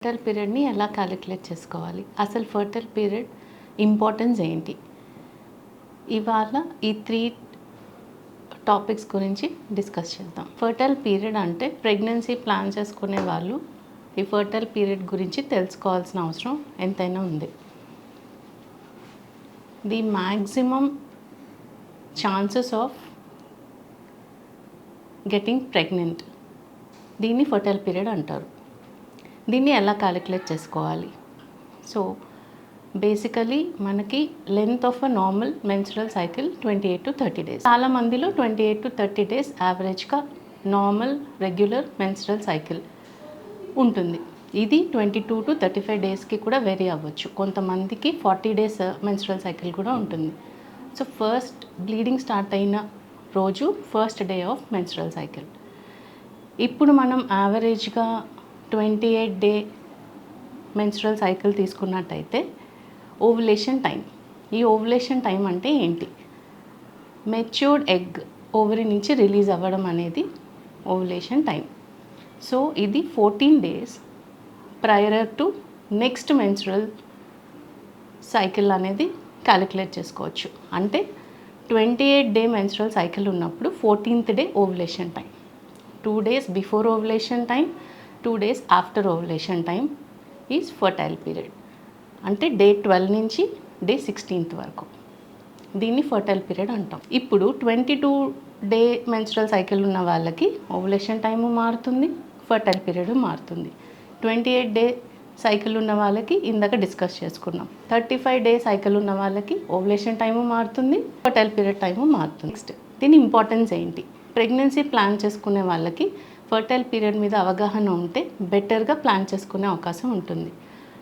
Fertile పీరియడ్ని ఎలా calculate చేసుకోవాలి, అసలు ఫర్టైల్ పీరియడ్ ఇంపార్టెన్స్ ఏంటి, ఇవాళ ఈ 3 టాపిక్స్ గురించి డిస్కస్ చేద్దాం. ఫర్టైల్ పీరియడ్ అంటే ప్రెగ్నెన్సీ ప్లాన్ చేసుకునే వాళ్ళు ఈ ఫర్టైల్ పీరియడ్ గురించి తెలుసుకోవాల్సిన అవసరం ఎంతైనా ఉంది. The maximum chances of getting pregnant, దీన్ని ఫర్టైల్ పీరియడ్ అంటారు. దీన్ని ఎలా క్యాలిక్యులేట్ చేసుకోవాలి? సో బేసికలీ మనకి length of a normal menstrual cycle 28 to 30 days. చాలా మందిలో 28 to 30 days యావరేజ్గా నార్మల్ రెగ్యులర్ మెన్స్ట్రల్ సైకిల్ ఉంటుంది. ఇది 22 to 35 daysకి కూడా వేరీ అవ్వచ్చు. కొంతమందికి 40 days మెన్స్ట్రల్ సైకిల్ కూడా ఉంటుంది. సో ఫస్ట్ బ్లీడింగ్ స్టార్ట్ అయిన రోజు first day of menstrual cycle. ఇప్పుడు మనం యావరేజ్గా 28 day మెన్స్ట్రల్ సైకిల్ తీసుకున్నట్టయితే ఓవులేషన్ టైం. ఈ ఓవులేషన్ టైం అంటే ఏంటి? మెచ్యూర్డ్ ఎగ్ ఓవరీ నుంచి రిలీజ్ అవ్వడం అనేది ఓవులేషన్ టైం. సో ఇది 14 days prior to next menstrual cycle అనేది క్యాలిక్యులేట్ చేసుకోవచ్చు. అంటే 28 day మెన్స్ట్రల్ సైకిల్ ఉన్నప్పుడు 14th day ovulation time, 2 days before ovulation time, 2 days after ovulation time is fertile period. అంటే day 12 నుంచి డే 16th వరకు దీన్ని fertile period అంటాం. ఇప్పుడు 22 day మెన్స్ట్రల్ సైకిల్ ఉన్న వాళ్ళకి ఓవులేషన్ టైము మారుతుంది, ఫర్టైల్ పీరియడ్ మారుతుంది. 28 day సైకిల్ ఉన్న వాళ్ళకి ఇందాక డిస్కస్ చేసుకున్నాం. 35 day సైకిల్ ఉన్న వాళ్ళకి ఓవులేషన్ టైము మారుతుంది, ఫర్టైల్ పీరియడ్ టైము మారుతుంది. నెక్స్ట్ దీని ఇంపార్టెన్స్ ఏంటి? ప్రెగ్నెన్సీ ప్లాన్ చేసుకునే వాళ్ళకి ఫర్టైల్ పీరియడ్ మీద అవగాహన ఉంటే బెటర్గా ప్లాన్ చేసుకునే అవకాశం ఉంటుంది.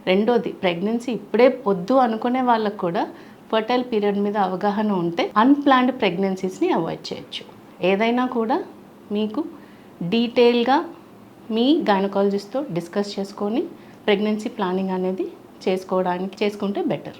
రెండోది, ప్రెగ్నెన్సీ ఇప్పుడే వద్దు అనుకునే వాళ్ళకు కూడా ఫర్టైల్ పీరియడ్ మీద అవగాహన ఉంటే అన్ప్లాన్డ్ ప్రెగ్నెన్సీస్ని అవాయిడ్ చేయొచ్చు. ఏదైనా కూడా మీకు డీటెయిల్గా మీ గైనకాలజిస్ట్తో డిస్కస్ చేసుకొని ప్రెగ్నెన్సీ ప్లానింగ్ అనేది చేసుకుంటే బెటర్.